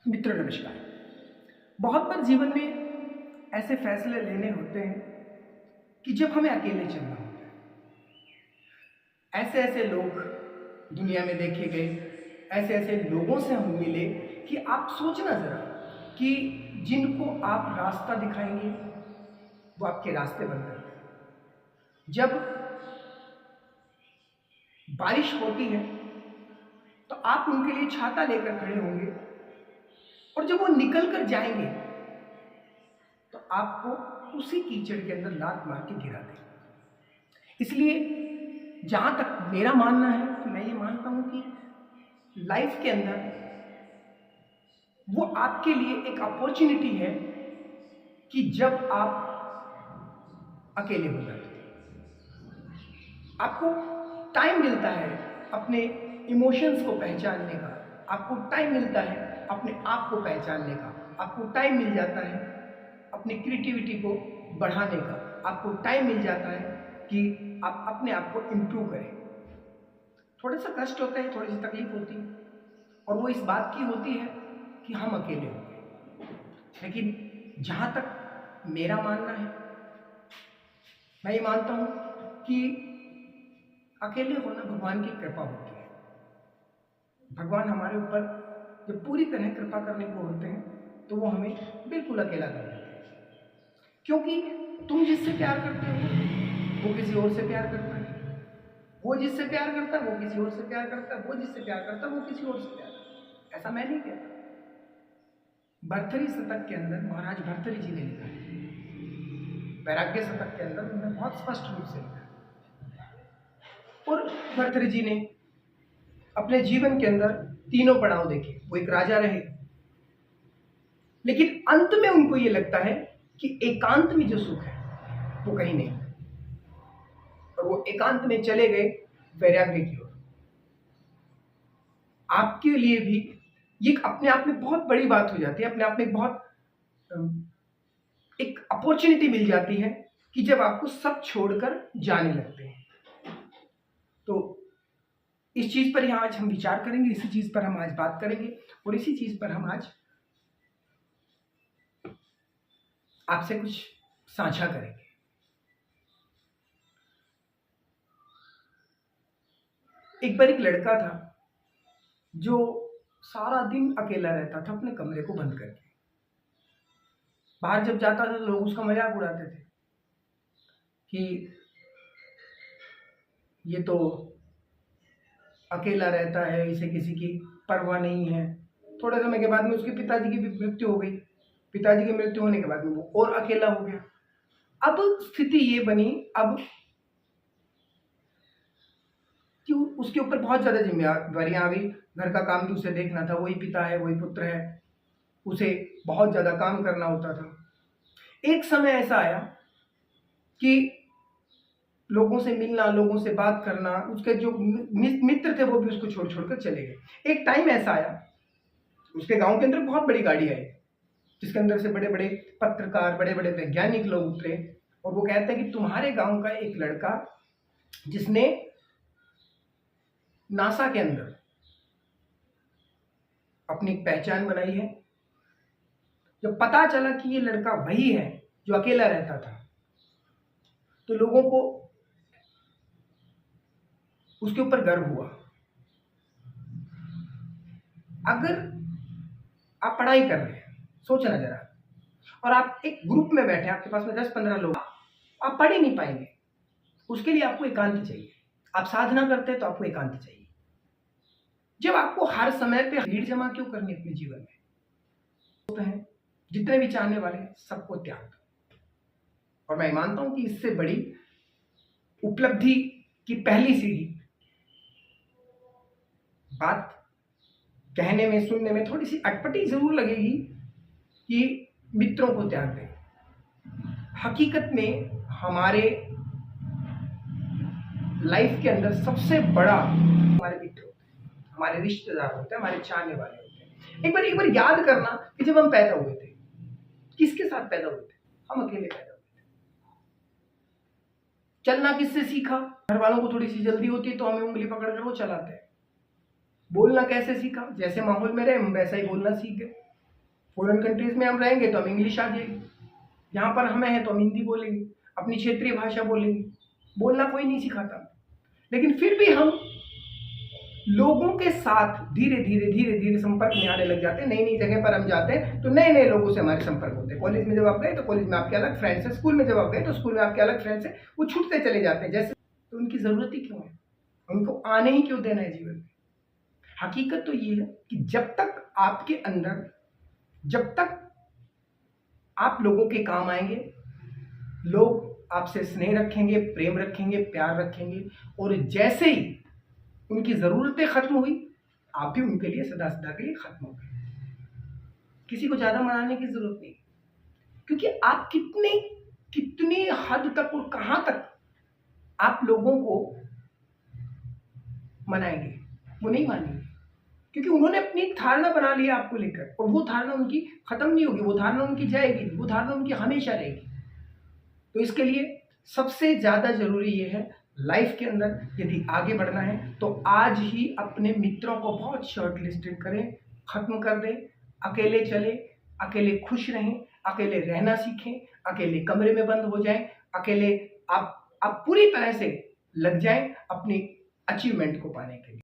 मित्रों नमस्कार। बहुत बार जीवन में ऐसे फैसले लेने होते हैं कि जब हमें अकेले चलना होता है। ऐसे ऐसे लोग दुनिया में देखे गए, ऐसे ऐसे लोगों से हम मिले कि आप सोचना जरा कि जिनको आप रास्ता दिखाएंगे वो आपके रास्ते बंद कर दें। जब बारिश होती है तो आप उनके लिए छाता लेकर खड़े होंगे और जब वो निकल कर जाएंगे तो आपको उसी कीचड़ के अंदर लात मार के गिरा दें। इसलिए जहां तक मेरा मानना है कि मैं ये मानता हूं कि लाइफ के अंदर वो आपके लिए एक अपॉर्चुनिटी है कि जब आप अकेले हो जाते हैं, आपको टाइम मिलता है अपने इमोशंस को पहचानने का, आपको टाइम मिलता है अपने आप को पहचानने का, आपको टाइम मिल जाता है अपनी क्रिएटिविटी को बढ़ाने का, आपको टाइम मिल जाता है कि आप अपने आप को इम्प्रूव करें। थोड़ा सा कष्ट होता है, थोड़ी सी तकलीफ होती है और वो इस बात की होती है कि हम अकेले हो गए। लेकिन जहाँ तक मेरा मानना है, मैं ये मानता हूँ कि अकेले होना भगवान की कृपा होती है। भगवान हमारे ऊपर जब पूरी तरह कृपा करने को होते हैं तो वो हमें बिल्कुल अकेला कर देते हैं, क्योंकि तुम जिससे प्यार करते हो वो किसी और से प्यार करता है, वो जिससे प्यार करता है वो किसी और से प्यार करता है, वो जिससे प्यार करता है वो किसी और से प्यार करता है। ऐसा मैं नहीं कहता। भर्तृहरि शतक के अंदर महाराज भर्तृहरि जी ने लिखा है, वैराग्य शतक के अंदर उन्होंने बहुत स्पष्ट रूप से लिखा है। और भर्तृहरि जी ने अपने जीवन के अंदर तीनों पड़ाव देखे। वो एक राजा रहे, लेकिन अंत में उनको ये लगता है कि एकांत में जो सुख है वो कहीं नहीं, और वो एकांत में चले गए वैराग्य की ओर। आपके लिए भी ये अपने आप में बहुत बड़ी बात हो जाती है, अपने आप में बहुत एक अपॉर्चुनिटी मिल जाती है कि जब आपको सब छोड़कर जाने लगते हैं। तो इस चीज पर ही आज हम विचार करेंगे, इसी चीज पर हम आज बात करेंगे और इसी चीज पर हम आज आपसे कुछ साझा करेंगे। एक बार एक लड़का था जो सारा दिन अकेला रहता था अपने कमरे को बंद करके। बाहर जब जाता था तो लोग उसका मजाक उड़ाते थे कि ये तो अकेला रहता है, इसे किसी की परवाह नहीं है। थोड़े समय के बाद में उसके पिताजी की भी मृत्यु हो गई। पिताजी की मृत्यु होने के बाद में वो और अकेला हो गया। अब स्थिति ये बनी अब कि उसके ऊपर बहुत ज्यादा जिम्मेदारियां आ गई। घर का काम भी उसे देखना था, वही पिता है वही पुत्र है, उसे बहुत ज्यादा काम करना होता था। एक समय ऐसा आया कि लोगों से मिलना, लोगों से बात करना, उसके जो मित्र थे वो भी उसको छोड़ छोड़कर चले गए। एक टाइम ऐसा आया, उसके गांव के अंदर बहुत बड़ी गाड़ी आई जिसके अंदर से बड़े बड़े पत्रकार, बड़े बड़े वैज्ञानिक लोग उतरे और वो कहते हैं कि तुम्हारे गांव का एक लड़का जिसने नासा के अंदर अपनी पहचान बनाई है, जब पता चला कि ये लड़का वही है जो अकेला रहता था तो लोगों को उसके ऊपर गर्व हुआ। अगर आप पढ़ाई कर रहे हैं, सोचना जरा, और आप एक ग्रुप में बैठे, आपके पास में 10-15 लोग, आप पढ़ ही नहीं पाएंगे। उसके लिए आपको एकांत चाहिए। आप साधना करते हैं तो आपको एकांत चाहिए। जब आपको हर समय पे भीड़ जमा क्यों करनी अपने जीवन में, होता है जितने भी चाहने वाले सबको त्याग दो। और मैं मानता हूं कि इससे बड़ी उपलब्धि की पहली सीढ़ी, बात कहने में, सुनने में थोड़ी सी अटपटी जरूर लगेगी कि मित्रों को त्याग दें। हकीकत में हमारे लाइफ के अंदर सबसे बड़ा हमारे मित्र होते हैं, हमारे रिश्तेदार होते हैं, हमारे चाहने वाले होते हैं। एक बार याद करना कि जब हम पैदा हुए थे, किसके साथ पैदा हुए थे? हम अकेले पैदा हुए थे। चलना किससे सीखा? घर वालों को थोड़ी सी जल्दी होती है तो हमें उंगली पकड़कर वो चलाते हैं। बोलना कैसे सीखा? जैसे माहौल में रहे हम वैसा ही बोलना सीख गए। फॉरेन कंट्रीज में हम रहेंगे तो हम इंग्लिश आ जाएगी, यहाँ पर हमें है तो हम हिंदी बोलेंगे, अपनी क्षेत्रीय भाषा बोलेंगे, बोलना कोई नहीं सिखाता। लेकिन फिर भी हम लोगों के साथ धीरे धीरे संपर्क में आने लग जाते हैं। नई नई जगह पर हम जाते हैं तो नए नए लोगों से हमारे संपर्क होते हैं। कॉलेज में जब आप गए तो कॉलेज में आपके अलग फ्रेंड्स हैं, स्कूल में जब आप गए तो स्कूल में आपके अलग फ्रेंड्स हैं, वो छूटते चले जाते हैं। जैसे तो उनकी जरूरत ही क्यों है, उनको आने ही क्यों देना है जीवन में। हकीकत तो ये है कि जब तक आपके अंदर, जब तक आप लोगों के काम आएंगे, लोग आपसे स्नेह रखेंगे, प्रेम रखेंगे, प्यार रखेंगे, और जैसे ही उनकी जरूरतें खत्म हुई, आप भी उनके लिए सदा सदा के लिए खत्म हो गए। किसी को ज्यादा मनाने की जरूरत नहीं, क्योंकि आप कितनी हद तक और कहां तक आप लोगों को मनाएंगे, वो नहीं मानेंगे, क्योंकि उन्होंने अपनी एक धारणा बना लिया आपको लेकर, और वो धारणा उनकी खत्म नहीं होगी, वो धारणा उनकी जाएगी, वो धारणा उनकी हमेशा रहेगी। तो इसके लिए सबसे ज्यादा जरूरी ये है, लाइफ के अंदर यदि आगे बढ़ना है तो आज ही अपने मित्रों को बहुत शॉर्ट लिस्टेड करें, खत्म कर दें, अकेले चले, अकेले खुश रहें, अकेले रहना सीखें, अकेले कमरे में बंद हो जाएं, अकेले आप पूरी तरह से लग जाएं अपनी अचीवमेंट को पाने के लिए।